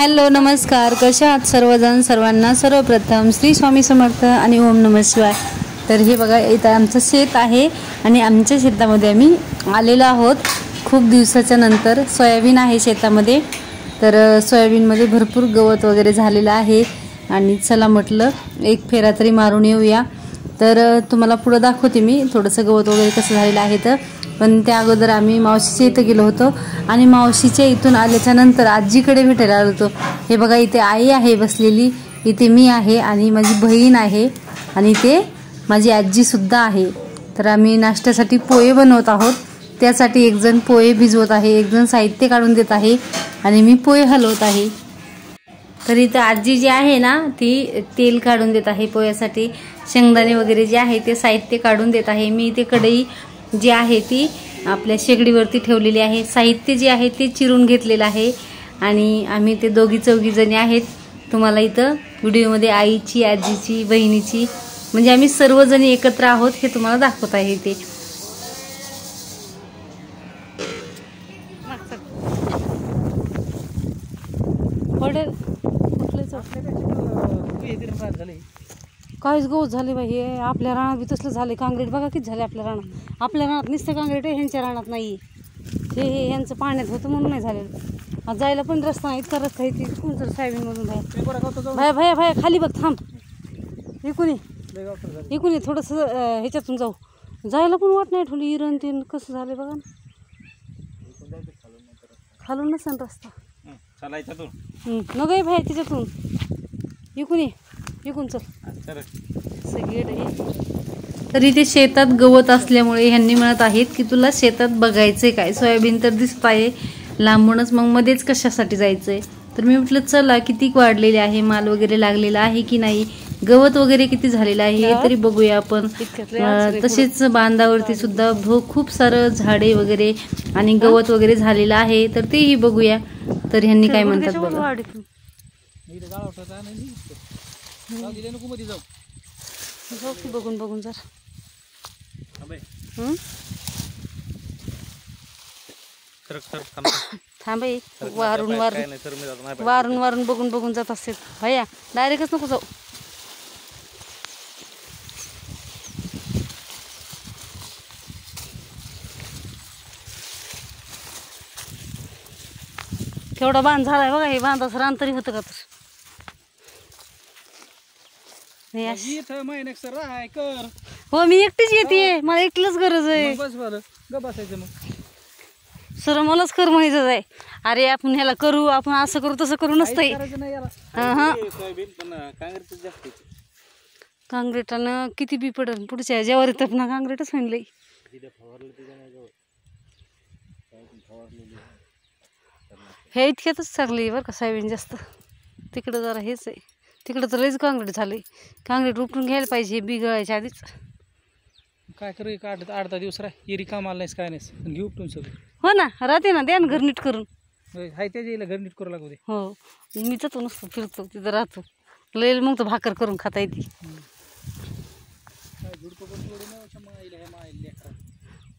Hello नमस्कार, कशा आहात सर्वजण? सर्वांना सर्वप्रथम श्री स्वामी समर्थ आणि ओम नमः शिवाय. तर हे बघा, इथं आमचं शेत आहे आणि आमच्या शेतामध्ये आम्ही आलेलो आहोत खूप दिवसाच्या नंतर. सोयाबीन आहे शेतामध्ये, तर सोयाबीनमध्ये भरपूर गवत वगैरे झालेलं आहे आणि चला म्हटलं एक फेरा तरी मारून येऊया. तर तुम्हाला पुढं दाखवते मी थोडंसं गवत वगैरे कसं झालेलं आहे. तर पण त्या अगोदर आम्ही मावशीच्या इथं गेलो होतो आणि मावशीच्या इथून आल्याच्या नंतर आजीकडे भेटायला आलो होतो. हे बघा, इथे आई आहे बसलेली, इथे मी आहे आणि माझी बहीण आहे आणि इथे माझी आजीसुद्धा आहे. तर आम्ही नाश्त्यासाठी पोहे बनवत आहोत. त्यासाठी एकजण पोहे भिजवत आहे, एकजण साहित्य काढून देत आहे आणि मी पोहे हलवत आहे. तर इथं आजी जी आहे ना, ती तेल काढून देत आहे पोह्यासाठी. शेंगदाणे वगैरे जे आहे ते साहित्य काढून देत आहे. मी इथे कढई जी आहे ती आपल्या शेगडीवरती ठेवलेली आहे. साहित्य जे आहे ते चिरून घेतलेलं आहे आणि आम्ही ते दोघी चौघी जणी आहेत. तुम्हाला इथं व्हिडिओमध्ये आईची, आजीची, बहिणीची म्हणजे आम्ही सर्वजणी एकत्र आहोत हे तुम्हाला दाखवत आहे. ते काहीच गवत झाले बाई. हे आपल्या रानात बी तसलं झाले. काँक्रीट बघा किती झाले आपल्या रानात. आपल्या रानात नुसतं काँक्रीट आहे, ह्यांच्या रानात नाही. हे ह्यांचं पाण्यात होतं म्हणून नाही झालेलं. जायला पण रस्ता नाही, इतका रस्ता आहे. ती कोण जर सोयाबीनमधून भाया भाया भाया खाली बघ, थांब. इकून थोडंसं ह्याच्यातून जाऊ. जायला पण वाट नाही ठेवली. इरण तीन कसं झाले बघा ना. खालून नसेल रस्ता नग भाया त्याच्यातून. इकून चल. तर इथे शेतात गवत असल्यामुळे ह्यांनी म्हणत आहेत की तुला शेतात बघायचंय काय? सोयाबीन तर दिसत आहे लांबूनच, मग मध्येच कशासाठी जायचंय? तर मी म्हटलं चला, किती वाढलेले आहे, माल वगैरे लागलेला आहे की नाही, गवत वगैरे किती झालेलं आहे हे तरी बघूया आपण. तसेच बांधावरती सुद्धा खूप सारं झाडे वगैरे आणि गवत वगैरे झालेलं आहे, तर तेही बघूया. तर ह्यांनी काय म्हणतात बघा. बघून बघून जर थांबाई. वारून वारून बघून बघून जात असेल भैया. डायरेक्टच नको जाऊ. केवढा बांध झालाय बघा. हे बांधाचं रान तरी होतं का? तर हो, मी एकटीच येते. मला एकटीलाच गरज आहे. सर मलाच कर म्हणायचं आहे. अरे आपण ह्याला करू, आपण असं करू तसं करू नसतंय. काँक्रीटानं किती बी पडल पुढच्या ह्याच्यावर येतं ना. काँक्रीटच म्हणलंय. हे इतक्यातच चांगली बरं का सोयाबीन. जास्त तिकडं जरा हेच आहे. तिकडं तर लईच काँक्रीट झाले. काँक्रीट उपटून घ्यायला पाहिजे बिगळायच्या आधीच. काय करू? 8-10 दिवस येरी कामाला नाहीस काय नाही, घेऊ उपटून सगळं. हो ना, राहते ना. द्या ना घर नीट करून. हाय त्याच्या घर नीट करू लागू दे. हो, मी जातो नसतो, फिरतो तिथं राहतो. लई मग तो भाकर करून खाता येते.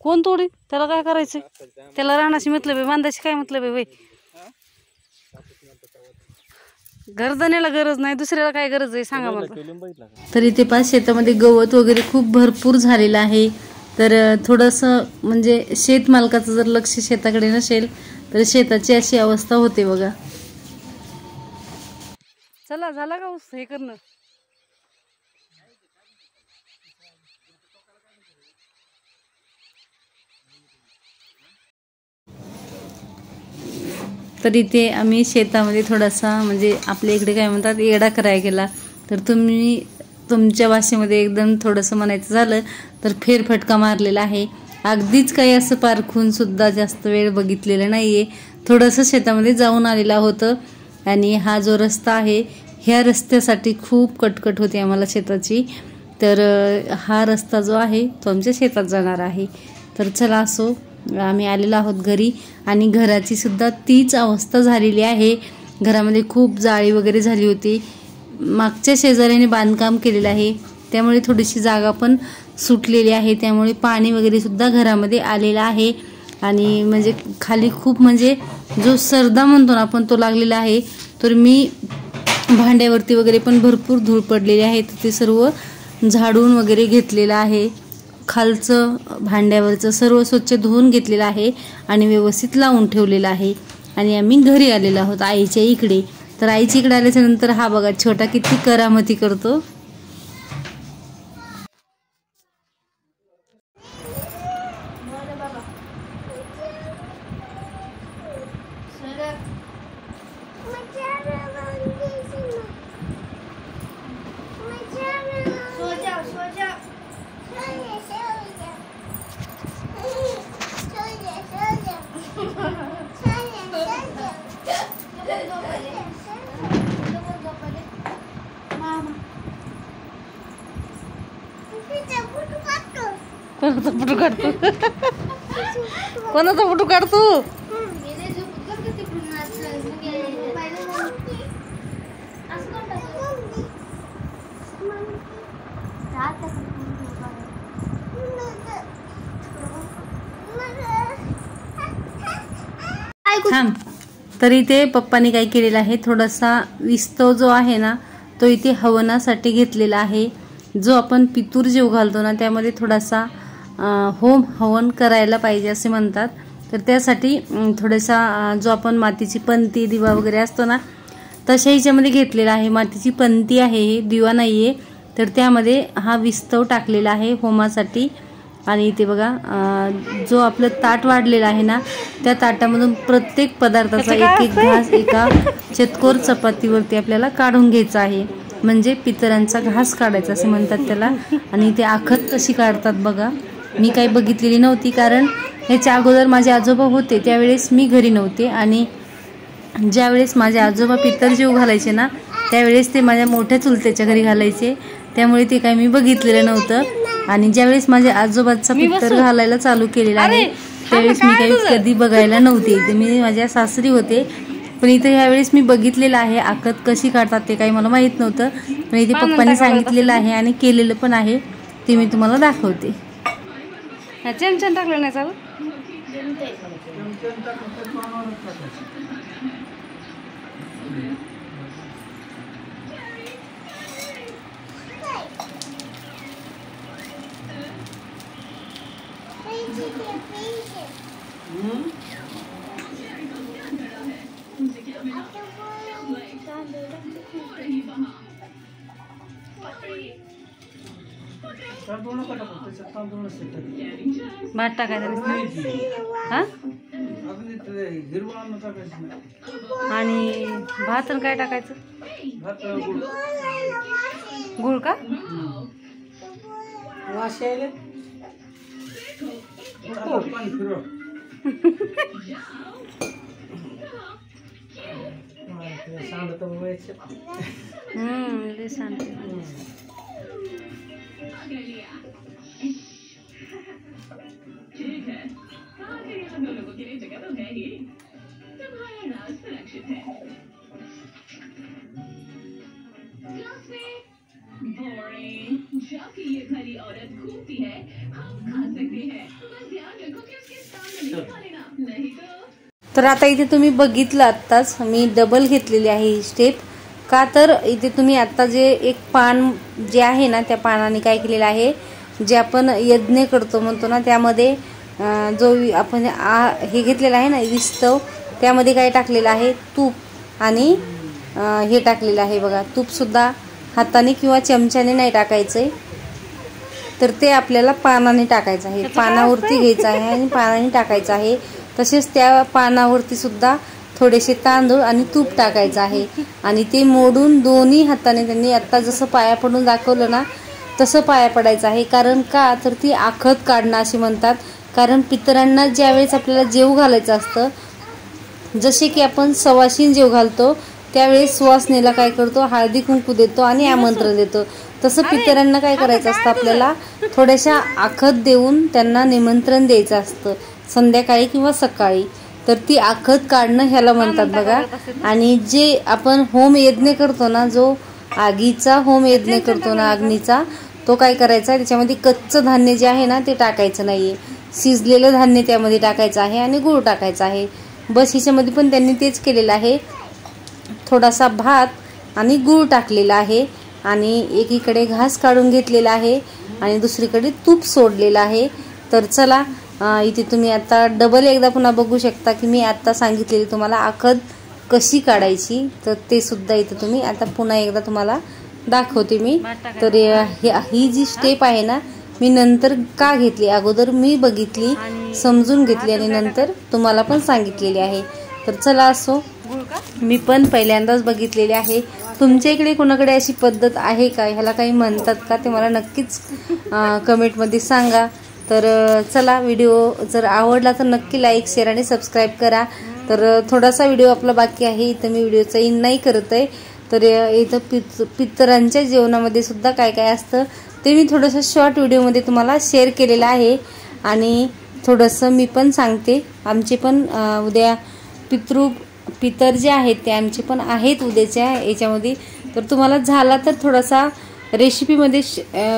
कोण तोडी? त्याला काय करायचं? त्याला रानाशी मतलब आहे, बांधाशी काय मतलब आहे? घरदाण्याला गरज नाही, दुसऱ्याला काय गरज आहे सांगा मला. तर इथे पास शेतामध्ये गवत वगैरे खूप भरपूर झालेलं आहे. तर थोडंसं म्हणजे शेत मालकाचं जर लक्ष शेताकडे नसेल तर शेताची अशी अवस्था होते बघा. चला, झाला का ऊस हे करणं? तर इथे आम्ही शेतामध्ये थोडासा म्हणजे आपल्या इकडे काय म्हणतात येडा करायला गेला. तर तुम्ही तुमच्या भाषेमध्ये एकदम थोडंसं म्हणायचं झालं तर फेरफटका मारलेला आहे. अगदीच काही असं पारखून सुद्धा जास्त वेळ बघितलेलं नाहीये. थोडंसं शेतामध्ये जाऊन आलेला होतं आणि हा जो रस्ता आहे ह्या रस्त्यासाठी खूप कटकट होती आम्हाला शेताची. तर हा रस्ता जो आहे तो आमच्या शेतात जाणार आहे. तर चला, असो, आम्ही आलेलो आहोत घरी आणि घराची सुद्धा तीच अवस्था झालेली आहे. घरामध्ये खूप जाळी वगैरे झाली होती. मागच्या शेजाऱ्याने बांधकाम केलेलं आहे त्यामुळे थोडीशी जागा पण सुटलेली आहे. त्यामुळे पाणी वगैरे सुद्धा घरामध्ये आलेलं आहे आणि म्हणजे खाली खूप म्हणजे जो सरदा म्हणतो ना आपण तो लागलेला आहे. तर मी भांड्यावरती वगैरे पण भरपूर धूळ पडलेली आहे, तर ते सर्व झाडून वगैरे घेतलेलं आहे. खालचं भांड्यावरचं सर्व स्वच्छ धुवून घेतलेलं आहे आणि व्यवस्थित लावून ठेवलेलं आहे. आणि आम्ही घरी आलेलो आहोत आईच्या इकडे. तर आईच्या इकडे आल्याच्या नंतर हा बघा छोटा किती करामती करतो. कोणाचा फोटो काढतो? कोणाचा फोटो काढतो? थांब. तर इथे पप्पानी काय केलेलं आहे, थोडासा विस्तव जो आहे ना तो इथे हवनासाठी घेतलेला आहे. जो आपण पितूर जेव घालतो ना त्यामध्ये थोडासा होम हवन करायला पाहिजे असे म्हणतात. तर त्यासाठी थोडासा जो आपण मातीची पंती दिवा वगैरे असतो ना तशा ह्याच्यामध्ये घेतलेला आहे. मातीची पंती आहे, हे दिवा नाहीये. तर त्यामध्ये हा विस्तव टाकलेला आहे होमासाठी. आणि इथे बघा जो आपलं ताट वाढलेलं आहे ना त्या ताटामधून प्रत्येक पदार्थाचा एक एक घास एका चतकोर चपातीवरती आपल्याला काढून घ्यायचा आहे. म्हणजे पितरांचा घास काढायचा असे म्हणतात त्याला. आणि ते आखत कशी काढतात बघा, मी काही बघितलेली नव्हती, कारण ह्याच्या अगोदर माझे आजोबा होते त्यावेळेस मी घरी नव्हते. आणि ज्यावेळेस माझे आजोबा पितर जेव घालायचे ना त्यावेळेस ते माझ्या मोठ्या चुलत्याच्या घरी घालायचे, त्यामुळे ते काही मी बघितलेलं नव्हतं. आणि ज्यावेळेस माझ्या आजोबाचा पितर घालायला चालू केलेला आहे त्यावेळेस मी काही कधी बघायला नव्हते. ते मी माझ्या सासरी होते, पण इथे ह्यावेळेस मी बघितलेलं आहे आखत कशी काढतात ते काही मला माहित नव्हतं. पण इथे पप्पांनी सांगितलेलं आहे आणि केलेलं पण आहे, ते मी तुम्हाला दाखवते. चमचन टाकलं नाही चालू. भात टाकायचं हा. आणि भात काय टाकायचं? गुळ का? सांगते. तर आता इथे तुम्ही बघितलं आत्ताच मी डबल घेतलेली आहे ही स्टेप. का तर इथे तुम्ही आता जे एक पान जे आहे ना त्या पानाने काय केलेलं आहे, जे आपण यज्ञ करतो म्हणतो ना त्यामध्ये जो आपण हे घेतलेलं आहे ना विस्तव, त्यामध्ये काय टाकलेलं आहे तूप आणि हे टाकलेलं आहे बघा. तूप सुद्धा हाताने किंवा चमच्याने नाही टाकायचंय, तर ते आपल्याला पानाने टाकायचं आहे. पानावरती घ्यायचं आहे आणि पानाने टाकायचं आहे. तसेच त्या पानावरती सुद्धा थोडेसे तांदूळ आणि तूप टाकायचं आहे. आणि ते मोडून दोन्ही हाताने त्यांनी आता जसं पाया पडून दाखवलं ना तसं पाया पडायचं आहे. कारण का तर ती आखत काढणं असे म्हणतात. कारण पितरांना ज्यावेळेस आपल्याला जेव घालायचं असतं, जसे की आपण सवाशीन जेव घालतो त्यावेळेस सुवासनेला काय करतो, हळदी कुंकू देतो आणि आमंत्रण देतो. तसं पितरांना काय करायचं असतं, आपल्याला थोड्याशा आखत देऊन त्यांना निमंत्रण द्यायचं असतं संध्याकाळी किंवा सकाळी. तर ती आखत काढणं ह्याला म्हणतात बघा. आणि जे आपण होम यज्ञ करतो ना, जो आगीचा होम यज्ञ करतो ना अग्नीचा, तो काय करायचा, त्याच्यामध्ये कच्चं धान्य जे आहे ना ते टाकायचं नाहीये. शिजलेलं धान्य त्यामध्ये टाकायचं आहे आणि गूळ टाकायचा आहे. बस हिच्यामध्ये पण त्यांनी तेच केलेलं आहे. थोडासा भात आणि गूळ टाकलेला आहे आणि एकीकडे घास काढून घेतलेला आहे आणि दुसरीकडे तूप सोडलेलं आहे. तर चला इथे तुम्ही आता डबल एकदा पुन्हा बघू शकता की मी आता सांगितलेली तुम्हाला आखद कशी काढायची. तर ते सुद्धा इथे तुम्ही आता पुन्हा एकदा तुम्हाला दाखवते मी. तर ही जी स्टेप आहे ना मी नंतर का घेतली, अगोदर मी बघितली, समजून घेतली आणि नंतर तुम्हाला पण सांगितलेली आहे. तर चला असो, मी पण पहिल्यांदाच बघितलेली आहे. तुमच्या इकडे कोणाकडे अशी पद्धत आहे का, ह्याला काही म्हणतात का, ते मला नक्कीच कमेंटमध्ये सांगा. तर चला, व्हिडिओ जर आवडला तर नक्की लाईक, शेअर आणि सबस्क्राईब करा. तर थोडासा व्हिडिओ आपला बाकी आहे, इथं मी व्हिडिओचा इन नाही करत आहे. तर इथं पितरांच्या जेवणामध्ये सुद्धा काय काय असतं ते मी थोडंसं शॉर्ट व्हिडिओमध्ये तुम्हाला शेअर केलेलं आहे आणि थोडंसं मी पण सांगते. आमचे पण उद्या पितर जे आहेत ते आमचे पण आहेत उद्याच्या याच्यामध्ये. तर तुम्हाला झाला तर थोडासा रेसिपीमध्ये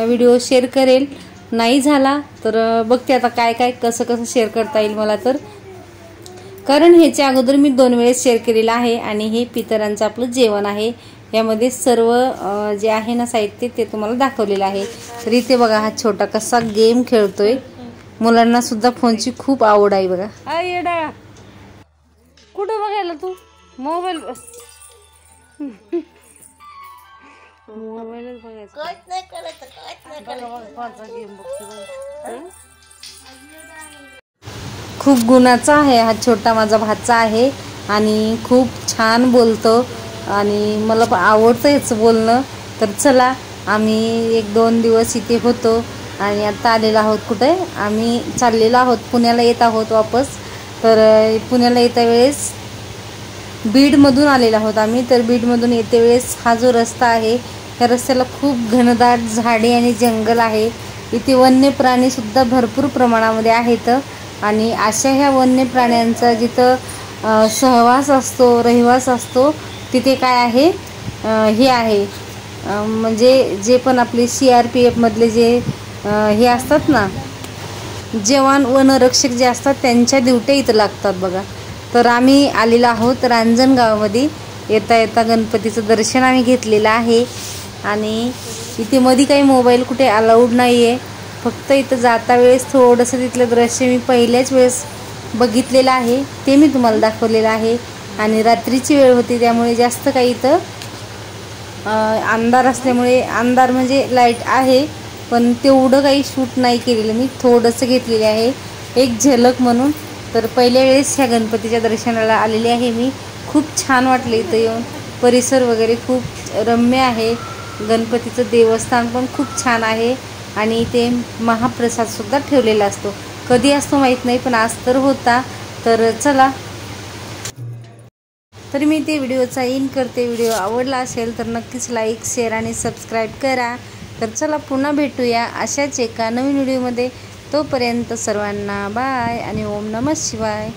व्हिडिओ शेअर करेल, नाही झाला तर बघते आता काय काय कसं शेअर करता येईल मला. तर कारण ह्याच्या अगोदर मी 2 वेळेस शेअर केलेलं आहे आणि हे पितरांचं आपलं जेवण आहे. यामध्ये सर्व जे आहे ना साहित्य ते तुम्हाला दाखवलेलं आहे. तर इथे बघा हा छोटा कसा गेम खेळतोय. मुलांना सुद्धा फोनची खूप आवड आहे बघा. कुठं बघायला तू मोबाईल मोबाईलच खूप गुणाचा आहे हा छोटा माझा भाचा आहे आणि खूप छान बोलतो आणि मला पण आवडतं ह्याचं बोलणं. तर चला, आम्ही 1-2 दिवस इथे होतो आणि आता आलेलो आहोत. कुठे आम्ही चाललेलो आहोत, पुण्याला येत आहोत वापस. तर पुण्याला येत्या वेळेस बीडमधून आलेलो आहोत आम्ही. तर बीडमधून येते वेळेस हा जो रस्ता आहे त्या रस्त्याला खूप घनदाट झाडे आणि जंगल आहे. इथे वन्य प्राणीसुद्धा भरपूर प्रमाणामध्ये आहेत आणि अशा ह्या वन्य प्राण्यांचा जिथं सहवास असतो, रहिवास असतो, तिथे काय आहे हे आहे म्हणजे जे पण आपले CRPF मधले जे हे असतात ना, जवान वनरक्षक जे असतात त्यांच्या ड्युट्या इथं लागतात बघा. तर आम्ही आलेलो आहोत रांजण गावामध्ये. येता येता गणपतीचं दर्शन आम्ही घेतलेलं आहे आणि इथे मध्ये काही मोबाईल कुठे अलाउड नाही आहे. फक्त इथं जाता वेळेस थोडंसं तिथलं दृश्य मी पहिल्याच वेळेस बघितलेलं आहे, ते मी तुम्हाला दाखवलेलं आहे. आणि रात्रीची वेळ होती त्यामुळे जास्त काही इथं अंधार असल्यामुळे, अंधार म्हणजे लाईट आहे पण तेवढं काही शूट नाही केलेलं, मी थोडंसं घेतलेले आहे एक झलक म्हणून. तर पहिल्या वेळेस ह्या गणपतीच्या दर्शनाला आलेले आहे मी. खूप छान वाटलं इथं येऊन. परिसर वगैरे खूप रम्य आहे. गणपतीचं देवस्थान पण खूप छान आहे आणि इथे महाप्रसादसुद्धा ठेवलेला असतो. कधी असतो माहीत नाही पण आज तर होता. तर चला, तर मी ते व्हिडिओचा इन करते. व्हिडिओ आवडला असेल तर नक्कीच लाईक, शेअर आणि सबस्क्राईब करा. तर चला, पुन्हा भेटूया अशाच एका नवीन व्हिडिओमध्ये. तोपर्यंत सर्वांना बाय आणि ओम नमः शिवाय.